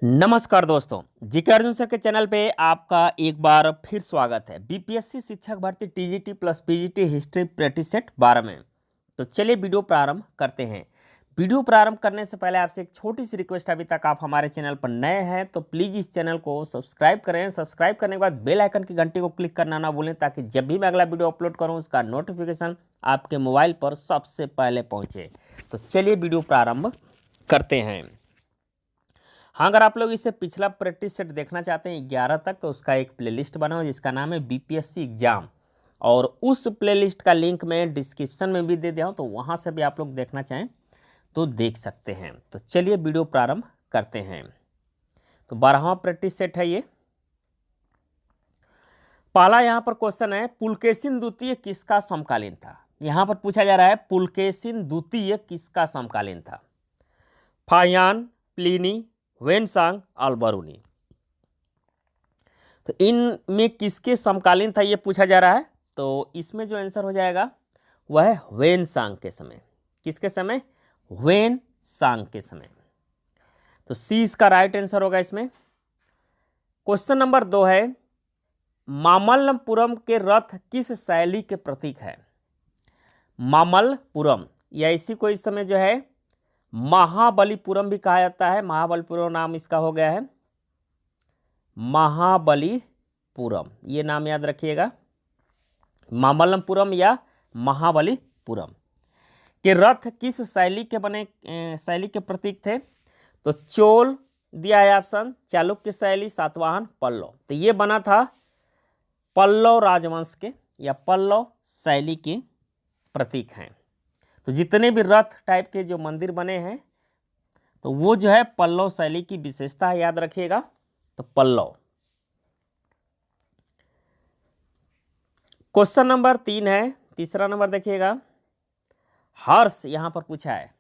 नमस्कार दोस्तों, GK Arjun sir के चैनल पे आपका एक बार फिर स्वागत है। बीपीएससी शिक्षक भर्ती TGT plus PGT history practice set 12 में। तो चलिए वीडियो प्रारंभ करते हैं। वीडियो प्रारंभ करने से पहले आपसे एक छोटी सी रिक्वेस्ट, अभी तक आप हमारे चैनल पर नए हैं तो प्लीज़ इस चैनल को सब्सक्राइब करें। सब्सक्राइब करने के बाद बेल आइकन की घंटी को क्लिक करना ना भूलें, ताकि जब भी मैं अगला वीडियो अपलोड करूँ उसका नोटिफिकेशन आपके मोबाइल पर सबसे पहले पहुँचे। तो चलिए वीडियो प्रारंभ करते हैं। हाँ, अगर आप लोग इससे पिछला प्रैक्टिस सेट देखना चाहते हैं 11 तक, तो उसका एक प्लेलिस्ट बना हो जिसका नाम है बीपीएससी एग्जाम, और उस प्लेलिस्ट का लिंक मैं डिस्क्रिप्शन में भी दे दिया हूँ, तो वहाँ से भी आप लोग देखना चाहें तो देख सकते हैं। तो चलिए वीडियो प्रारंभ करते हैं। तो 12वां प्रैक्टिस सेट है ये। पहला यहाँ पर क्वेश्चन है, पुलकेशिन द्वितीय किसका समकालीन था। यहाँ पर पूछा जा रहा है पुलकेशिन द्वितीय किसका समकालीन था। Fahien, Pliny, Xuanzang, Alberuni. तो इनमें किसके समकालीन था ये पूछा जा रहा है। तो इसमें जो आंसर हो जाएगा वह है वेनसांग के समय। किसके समय? वेनसांग के समय। तो सी इसका राइट आंसर होगा इसमें। क्वेश्चन नंबर 2 है, मामल्लपुरम के रथ किस शैली के प्रतीक है। मामल्लपुरम या इसी को इस समय जो है महाबलीपुरम भी कहा जाता है। महाबलीपुरम नाम इसका हो गया है महाबलीपुरम, ये नाम याद रखिएगा। मामल्लपुरम या महाबलीपुरम के रथ किस शैली के प्रतीक थे। तो चोल दिया है ऑप्शन, चालुक्य शैली, सातवाहन, पल्लव। तो ये बना था पल्लव राजवंश के या पल्लव शैली के प्रतीक हैं। तो जितने भी रथ टाइप के जो मंदिर बने हैं तो वो जो है पल्लव शैली की विशेषता है, याद रखिएगा। तो पल्लव। क्वेश्चन नंबर 3 है, तीसरा नंबर देखिएगा। हर्ष यहां पर पूछा है,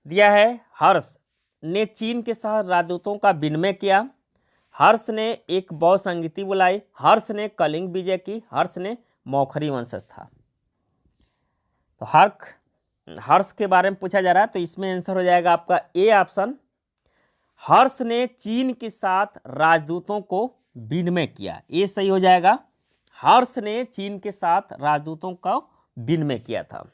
दिया है हर्ष ने चीन के साथ राजदूतों का विनिमय किया, हर्ष ने एक बौद्ध संगीति बुलाई, हर्ष ने कलिंग विजय की, हर्ष ने मौखरी वंशज था। तो हर्ष के बारे में पूछा जा रहा है, तो इसमें आंसर हो जाएगा आपका ए ऑप्शन। हर्ष ने चीन के साथ राजदूतों को विनिमय किया, ये सही हो जाएगा। हर्ष ने चीन के साथ राजदूतों का विनिमय किया था।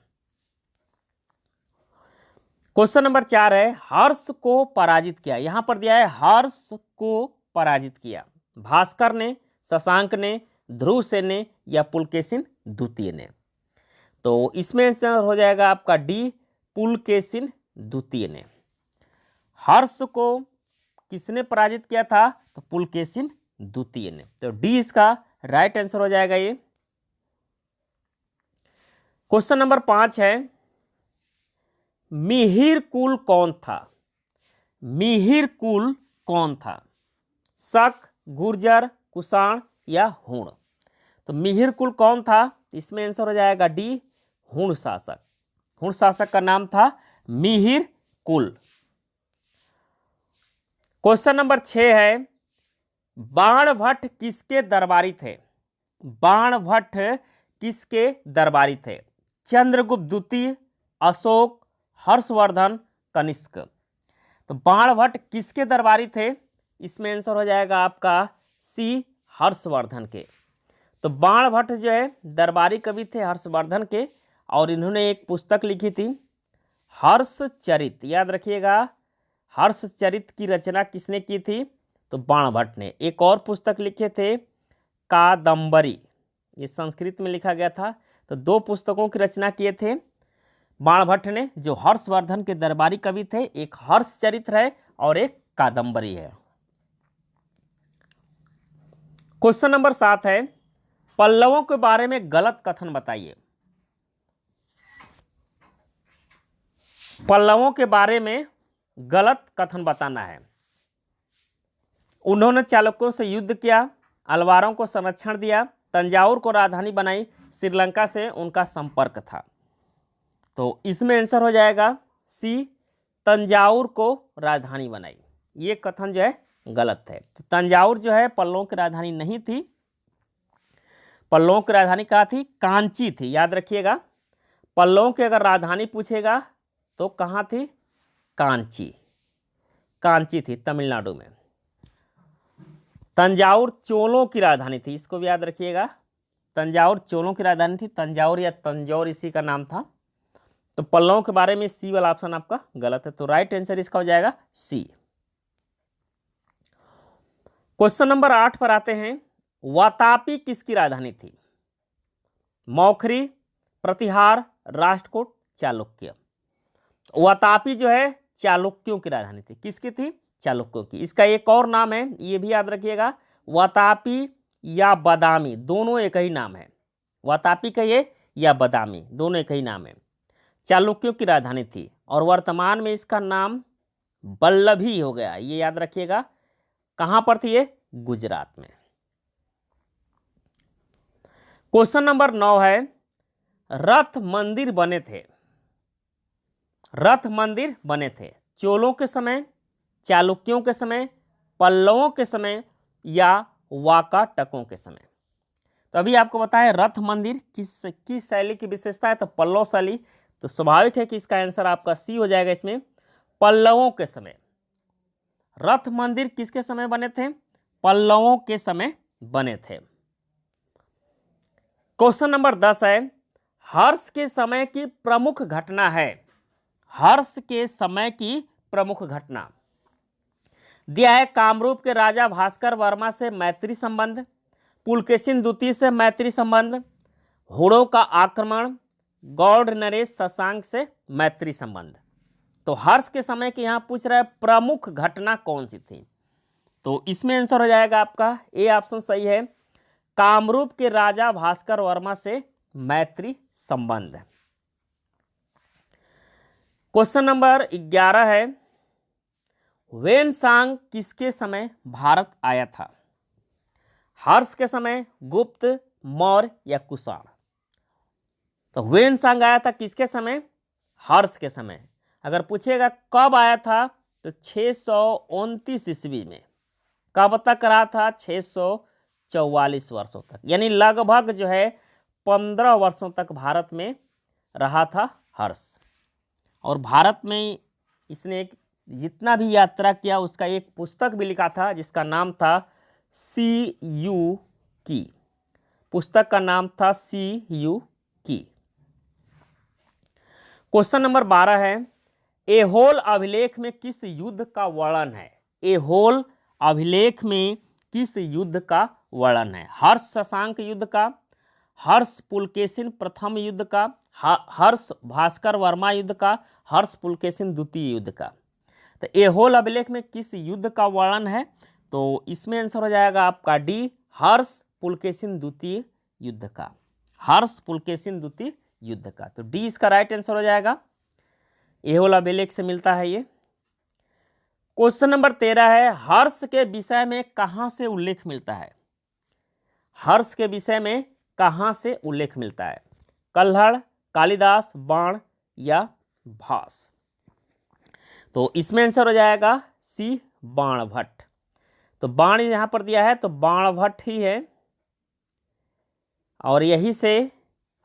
क्वेश्चन नंबर 4 है, हर्ष को पराजित किया। यहां पर दिया है हर्ष को पराजित किया, भास्कर ने, शशांक ने, ध्रुव सेन ने या पुलकेशिन द्वितीय ने। तो इसमें आंसर हो जाएगा आपका डी, पुलकेशिन द्वितीय ने। हर्ष को किसने पराजित किया था? तो पुलकेशिन द्वितीय ने। तो डी इसका राइट आंसर हो जाएगा ये। क्वेश्चन नंबर 5 है, मिहिर कुल कौन था। मिहिर कुल कौन था? शक, गुर्जर, कुषाण या हुण। तो मिहिर कुल कौन था? इसमें आंसर हो जाएगा डी, हुण शासक। हुण शासक का नाम था मिहिर कुल। क्वेश्चन नंबर 6 है, बाणभट्ट किसके दरबारी थे। बाणभट्ट किसके दरबारी थे? चंद्रगुप्त द्वितीय, अशोक, हर्षवर्धन, कनिष्क। तो बाणभट्ट किसके दरबारी थे? इसमें आंसर हो जाएगा आपका सी, हर्षवर्धन के। तो बाणभट्ट जो है दरबारी कवि थे हर्षवर्धन के, और इन्होंने एक पुस्तक लिखी थी हर्षचरित, याद रखिएगा। हर्षचरित की रचना किसने की थी? तो बाणभट्ट ने। एक और पुस्तक लिखे थे कादंबरी, ये संस्कृत में लिखा गया था। तो 2 पुस्तकों की रचना किए थे बाणभट्ट ने, जो हर्षवर्धन के दरबारी कवि थे। एक हर्षचरित्र है और एक कादंबरी है। क्वेश्चन नंबर 7 है, पल्लवों के बारे में गलत कथन बताइए। पल्लवों के बारे में गलत कथन बताना है। उन्होंने चालुक्यों से युद्ध किया, अलवारों को संरक्षण दिया, तंजावुर को राजधानी बनाई, श्रीलंका से उनका संपर्क था। तो इसमें आंसर हो जाएगा सी, तंजावुर को राजधानी बनाई। ये कथन जो है गलत है। तो तंजावुर जो है पल्लवों की राजधानी नहीं थी। पल्लवों की राजधानी कहाँ थी? कांची थी, याद रखिएगा। पल्लवों की अगर राजधानी पूछेगा तो कहाँ थी? कांची। कांची थी, तमिलनाडु में। तंजावुर चोलों की राजधानी थी, इसको भी याद रखिएगा, तंजावुर चोलों की राजधानी थी, तंजावुर या तंजौर इसी का नाम था। तो पल्लवों के बारे में सी वाला ऑप्शन आपका गलत है, तो राइट आंसर इसका हो जाएगा सी। क्वेश्चन नंबर 8 पर आते हैं। वातापी किसकी राजधानी थी? मौखरी, प्रतिहार, राष्ट्रकूट, चालुक्य। वातापी जो है चालुक्यों की राजधानी थी। किसकी थी? चालुक्यों की। इसका एक और नाम है, ये भी याद रखिएगा, वातापी या बदामी, दोनों एक ही नाम है। वातापी कहिए या बदामी, दोनों एक ही नाम है। चालुक्यों की राजधानी थी और वर्तमान में इसका नाम वल्लभी हो गया, ये याद रखिएगा। कहां पर थी ये? गुजरात में। क्वेश्चन नंबर 9 है, रथ मंदिर बने थे, रथ मंदिर बने थे चोलों के समय, चालुक्यों के समय, पल्लवों के समय या वाकाटकों के समय? तो अभी आपको बताया रथ मंदिर किस शैली की विशेषता है, तो पल्लव शैली। तो स्वाभाविक है कि इसका आंसर आपका सी हो जाएगा इसमें, पल्लवों के समय। रथ मंदिर किसके समय बने थे? पल्लवों के समय बने थे। क्वेश्चन नंबर 10 है, हर्ष के समय की प्रमुख घटना है, हर्ष के समय की प्रमुख घटना दिया है। कामरूप के राजा भास्कर वर्मा से मैत्री संबंध, पुलकेशिन द्वितीय से मैत्री संबंध, हुड़ों का आक्रमण, गौड़ नरेश शशांक से मैत्री संबंध। तो हर्ष के समय की यहां पूछ रहा है प्रमुख घटना कौन सी थी, तो इसमें आंसर हो जाएगा आपका ए ऑप्शन सही है, कामरूप के राजा भास्कर वर्मा से मैत्री संबंध। क्वेश्चन नंबर 11 है, वेनसांग किसके समय भारत आया था? हर्ष के समय, गुप्त, मौर्य या कुषाण? तो वेनसांग आया था किसके समय? हर्ष के समय। अगर पूछेगा कब आया था, तो 629 ईस्वी में। कब तक रहा था? 644 वर्षों तक, यानी लगभग जो है 15 वर्षों तक भारत में रहा था हर्ष। और भारत में इसने जितना भी यात्रा किया उसका एक पुस्तक भी लिखा था जिसका नाम था सी यू की। पुस्तक का नाम था सी यू की। क्वेश्चन नंबर 12 है, ऐहोल अभिलेख में किस युद्ध का वर्णन है? ऐहोल अभिलेख में किस युद्ध का वर्णन है? हर्ष शशांक युद्ध का, हर्ष पुलकेशिन प्रथम युद्ध का, हर्ष भास्कर वर्मा युद्ध का, हर्ष पुलकेशिन द्वितीय युद्ध का? तो ऐहोल अभिलेख में किस युद्ध का वर्णन है? तो इसमें आंसर हो जाएगा आपका डी, हर्ष पुलकेशिन द्वितीय युद्ध का, हर्ष पुलकेशिन द्वितीय युद्ध का। तो डी इसका राइट आंसर हो जाएगा, ऐहोल अभिलेख से मिलता है ये। क्वेश्चन नंबर 13 है, हर्ष के विषय में कहां से उल्लेख मिलता है? हर्ष के विषय में कहां से उल्लेख मिलता है? कल्हड़, कालिदास, बाण या भास? तो इसमें आंसर हो जाएगा सी, बाणभट्ट। तो बाण यहां पर दिया है तो बाणभट्ट ही है, और यही से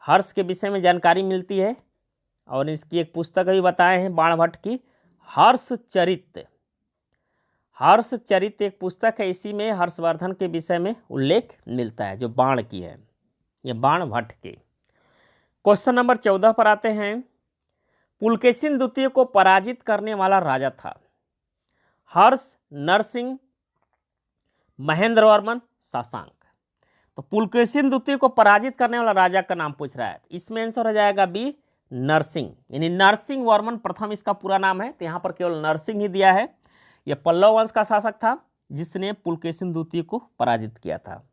हर्ष के विषय में जानकारी मिलती है। और इसकी एक पुस्तक भी बताए हैं बाणभट्ट की, हर्षचरित। हर्षचरित एक पुस्तक है, इसी में हर्षवर्धन के विषय में उल्लेख मिलता है, जो बाण की है, ये बाणभट्ट की। क्वेश्चन नंबर 14 पर आते हैं, पुलकेशिन द्वितीय को पराजित करने वाला राजा था? हर्ष, नरसिंह, महेंद्र वर्मन, शशांक? तो पुलकेशिन द्वितीय को पराजित करने वाला राजा का नाम पूछ रहा है, इसमें आंसर हो जाएगा बी, नरसिंह, यानी नरसिंह वर्मन प्रथम इसका पूरा नाम है। तो यहाँ पर केवल नरसिंह ही दिया है। यह पल्लव वंश का शासक था जिसने पुलकेशिन द्वितीय को पराजित किया था।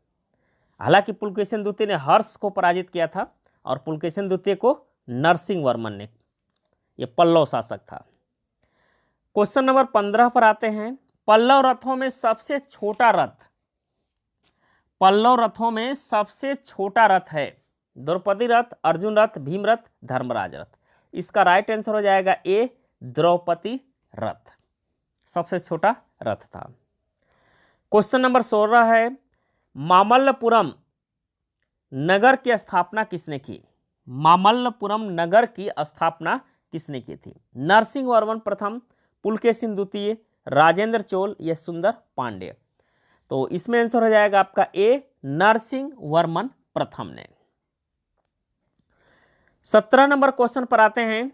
हालांकि पुलकेशिन द्वितीय ने हर्ष को पराजित किया था और पुलकेशिन द्वितीय को नरसिंह वर्मन ने, यह पल्लव शासक था। क्वेश्चन नंबर 15 पर आते हैं, पल्लव रथों में सबसे छोटा रथ, पल्लव रथों में सबसे छोटा रथ है? द्रौपदी रथ, अर्जुन रथ, भीम रथ, धर्मराज रथ? इसका राइट आंसर हो जाएगा ए, द्रौपदी रथ सबसे छोटा रथ था। क्वेश्चन नंबर 16 है, मामल्लपुरम नगर की स्थापना किसने की? मामल्लपुरम नगर की स्थापना किसने की थी? नरसिंह वर्मन प्रथम, पुलकेशिन द्वितीय, राजेंद्र चोल या सुंदर पांड्य। तो इसमें आंसर हो जाएगा आपका ए, नरसिंह वर्मन प्रथम ने। 17 नंबर क्वेश्चन पर आते हैं।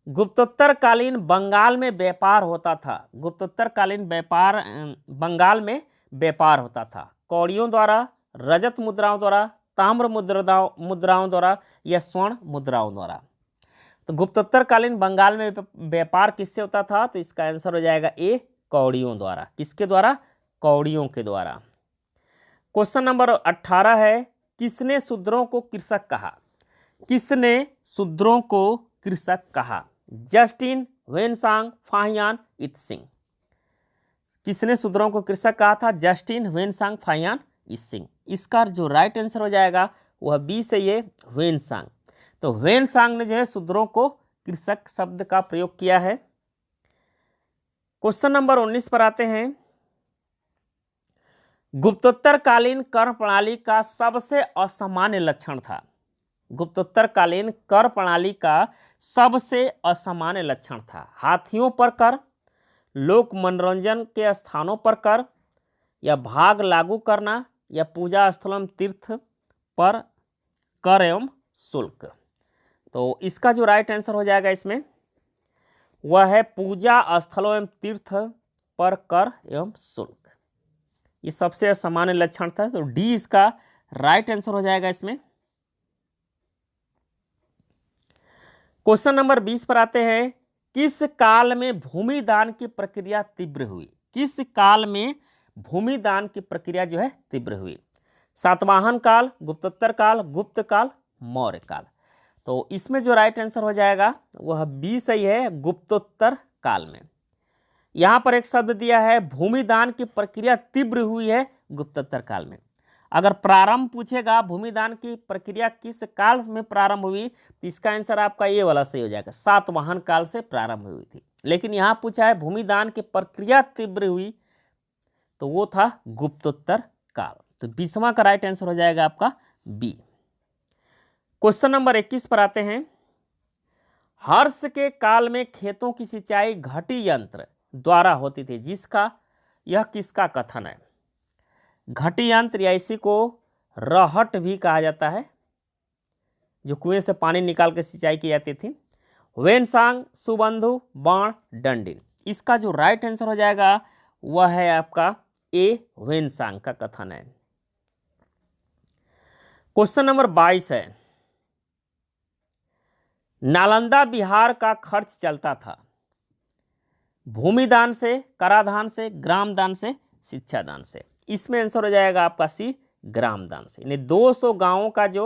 गुप्तोत्तर कालीन बंगाल में व्यापार होता था। गुप्तोत्तर कालीन व्यापार बंगाल में व्यापार होता था कौड़ियों द्वारा, रजत मुद्राओं द्वारा, ताम्र मुद्राओं द्वारा या स्वर्ण मुद्राओं द्वारा। तो गुप्तोत्तर कालीन बंगाल में व्यापार किससे होता था? तो इसका आंसर हो जाएगा ए, कौड़ियों द्वारा। किसके द्वारा? कौड़ियों के द्वारा। क्वेश्चन नंबर 18 है, किसने शूद्रों को कृषक कहा? किसने शूद्रों को कृषक कहा? Justin, Hiuen Tsang, Fahien, Itsing. किसने शूद्रों को कृषक कहा था? Justin, Hiuen Tsang, Fahien, Itsing. इसका जो राइट आंसर हो जाएगा वह बी से ये ह्वेनसांग। तो ह्वेनसांग ने जो है शूद्रों को कृषक शब्द का प्रयोग किया है। क्वेश्चन नंबर 19 पर आते हैं। गुप्तोत्तरकालीन कर प्रणाली का सबसे असामान्य लक्षण था। गुप्तोत्तरकालीन कर प्रणाली का सबसे असामान्य लक्षण था। हाथियों पर कर, लोक मनोरंजन के स्थानों पर कर, या भाग लागू करना, या पूजा स्थलों तीर्थ पर कर एवं शुल्क। तो इसका जो राइट आंसर हो जाएगा इसमें वह है पूजा स्थलों एवं तीर्थ पर कर एवं शुल्क। ये सबसे असामान्य लक्षण था। तो डी इसका राइट आंसर हो जाएगा इसमें। क्वेश्चन नंबर 20 पर आते हैं। किस काल में भूमि दान की प्रक्रिया तीव्र हुई? किस काल में भूमि दान की प्रक्रिया जो है तीव्र हुई? सातवाहन काल, गुप्तोत्तर काल, गुप्त काल, मौर्य काल। तो इसमें जो राइट आंसर हो जाएगा वह बी सही है, गुप्तोत्तर काल में। यहां पर एक शब्द दिया है भूमि दान की प्रक्रिया तीव्र हुई है गुप्तोत्तर काल में। अगर प्रारंभ पूछेगा भूमि दान की प्रक्रिया किस काल में प्रारंभ हुई, तो इसका आंसर आपका ये वाला सही हो जाएगा, सातवाहन काल से प्रारंभ हुई थी। लेकिन यहां पूछा है भूमि दान की प्रक्रिया तीव्र हुई, तो वो था गुप्तोत्तर काल। तो 20वां का राइट आंसर हो जाएगा आपका बी। क्वेश्चन नंबर 21 पर आते हैं। हर्ष के काल में खेतों की सिंचाई घटी यंत्र द्वारा होती थी, जिसका यह किसका कथन है? घटी यंत्र या इसी को रहट भी कहा जाता है, जो कुएं से पानी निकाल के सिंचाई की जाती थी। ह्वेनसांग, सुबंधु, बाण, डंडिन। इसका जो राइट आंसर हो जाएगा वह है आपका ए, ह्वेनसांग का कथन है। क्वेश्चन नंबर 22 है। नालंदा बिहार का खर्च चलता था भूमि दान से, कराधान से, ग्राम दान से, शिक्षा दान से। इसमें आंसर हो जाएगा आपका सी, ग्राम दान से। यानी 200 गांवों का जो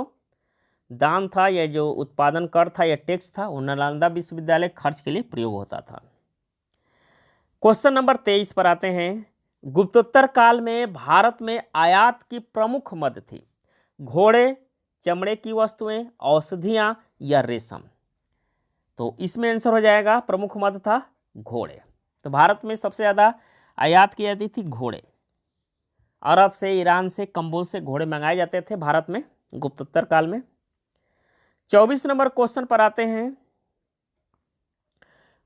दान था या जो उत्पादन कर था या टैक्स था, वो नालंदा विश्वविद्यालय खर्च के लिए प्रयोग होता था। क्वेश्चन नंबर 23 पर आते हैं। गुप्तोत्तर काल में भारत में आयात की प्रमुख मद थी घोड़े, चमड़े की वस्तुएं, औषधियां या रेशम। तो इसमें आंसर हो जाएगा प्रमुख मद था घोड़े। तो भारत में सबसे ज़्यादा आयात की जाती थी घोड़े। अरब से, ईरान से, कंबोज से घोड़े मंगाए जाते थे भारत में गुप्तोत्तर काल में। 24 नंबर क्वेश्चन पर आते हैं।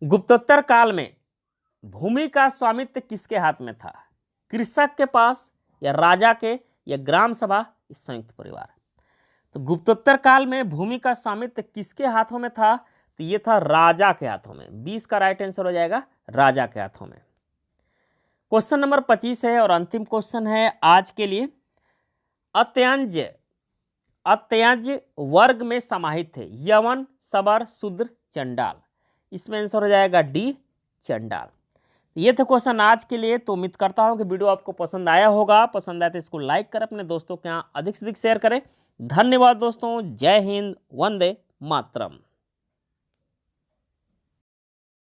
गुप्तोत्तर काल में भूमि का स्वामित्व किसके हाथ में था? कृषक के पास, या राजा के, या ग्राम सभा, संयुक्त परिवार। तो गुप्तोत्तर काल में भूमि का स्वामित्व किसके हाथों में था? तो ये था राजा के हाथों में। 20 का राइट आंसर हो जाएगा राजा के हाथों में। क्वेश्चन नंबर 25 है और अंतिम क्वेश्चन है आज के लिए। अत्यंज वर्ग में समाहित थे यवन, सबर, शूद्र, चंडाल। इसमें आंसर हो जाएगा डी, चंडाल। ये थे क्वेश्चन आज के लिए। तो उम्मीद करता हूं कि वीडियो आपको पसंद आया होगा। पसंद आए तो इसको लाइक करें, अपने दोस्तों के यहाँ अधिक से अधिक शेयर करें। धन्यवाद दोस्तों। जय हिंद, वंदे मातरम।